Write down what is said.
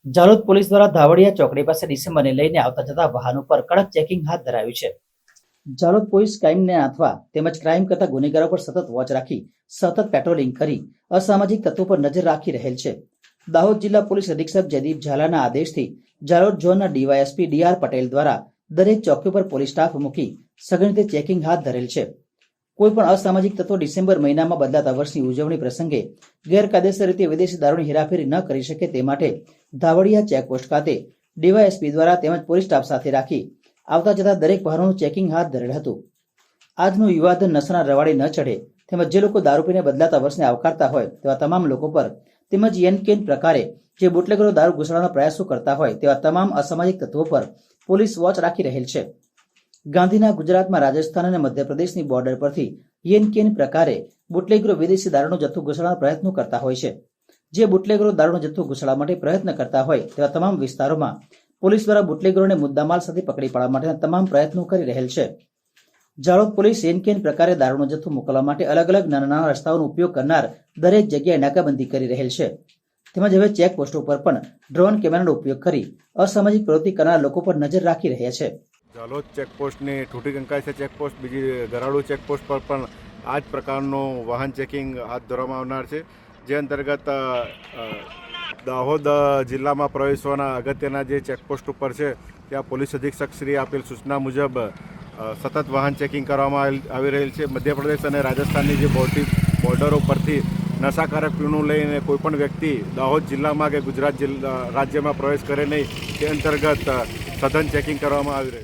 Jhalod police દ્વારા ધાવડિયા ચોકડી પાસે ડિસેમ્બરને લઈને આવતા જતા વાહનો પર કડક ચેકિંગ હાથ ધરાયું છે। જાલોદ પોલીસ ક્રાઇમને નાથવા તેમજ ક્રાઇમ કરતા ગુનેગારો પર સતત વોચ રાખી સતત પેટ્રોલિંગ કરી અસામાજિક તત્વો પર નજર રાખી રહેલ છે। દાહોદ જિલ્લા પોલીસ અધિક્ષક જયદીપ ઝાલાના આદેશથી જાલોદ ઝોનના ડીવાયએસપી ડીઆર પટેલ દ્વારા દરેક ચોકીઓ પર પોલીસ સ્ટાફ મૂકી સઘન રીતે ચેકિંગ હાથ ધરેલ છે। કોઈપણ અસામાજિક તત્વો ડિસેમ્બર મહિનામાં બદલાતા વર્ષની ઉજવણી પ્રસંગે ગેરકાયદેસર રીતે વિદેશી દારૂની હેરાફેરી ન કરી શકે તે માટે ધાવડિયા ચેકપોસ્ટ ખાતે ડીવાયએસપી દ્વારા તેમજ પોલીસ સ્ટાફ સાથે રાખી આવતા જતા દરેક વાહનોનું ચેકિંગ હાથ ધરેલ હતું। આજનું યુવાધન નશાના રવાડે ન ચઢે તેમજ જે લોકો દારૂ પીને બદલાતા વર્ષને આવકારતા હોય તેવા તમામ લોકો પર તેમજ એન પ્રકારે જે બુટલેગરો દારૂ ઘુસાડવાના પ્રયાસો કરતા હોય તેવા તમામ અસામાજિક તત્વો પર પોલીસ વોચ રાખી રહેલ છે। ગાંધીના ગુજરાતમાં રાજસ્થાન અને મધ્યપ્રદેશની બોર્ડર પરથી એન પ્રકારે બુટલેગરો વિદેશી દારૂનો જથ્થો ઘુસાડવાના પ્રયત્નો કરતા હોય છે। જે બુટલેગરો દારૂનો જથ્થો ઘુસાડવા માટે પ્રયત્ન કરતા હોય તેવા તમામ વિસ્તારોમાં પોલીસ દ્વારા બુટલેગરોને મુદ્દામાલ સાથે પકડી પાડવા માટેના તમામ પ્રયત્નો કરી રહેલ છે। જાલોદ પોલીસ એન પ્રકારે દારૂનો જથ્થો મોકલવા માટે અલગ અલગ નાના રસ્તાઓનો ઉપયોગ કરનાર દરેક જગ્યાએ નાકાબંધી કરી રહેલ છે। તેમજ હવે ચેકપોસ્ટો પર પણ ડ્રોન કેમેરાનો ઉપયોગ કરી અસામાજિક પ્રવૃત્તિ કરનાર લોકો પર નજર રાખી રહ્યા છે। જાલોદ ચેકપોસ્ટની ઠૂઠી કંકાઈ છે ચેકપોસ્ટ, બીજી ગરાડુ ચેકપોસ્ટ પર પણ આ જ પ્રકારનું વાહન ચેકિંગ હાથ ધરવામાં આવનાર છે। જે અંતર્ગત દાહોદ જિલ્લામાં પ્રવેશવાના અગત્યના જે ચેકપોસ્ટ ઉપર છે ત્યાં પોલીસ અધિક્ષક શ્રી આપેલ સૂચના મુજબ સતત વાહન ચેકિંગ કરવામાં આવી રહેલ છે। મધ્યપ્રદેશ અને રાજસ્થાનની જે બોર્ડરો પરથી નશાકારક પીણું લઈને કોઈપણ વ્યક્તિ દાહોદ જિલ્લામાં કે ગુજરાત રાજ્યમાં પ્રવેશ કરે નહીં તે અંતર્ગત સઘન ચેકિંગ કરવામાં આવી રહ્યું છે।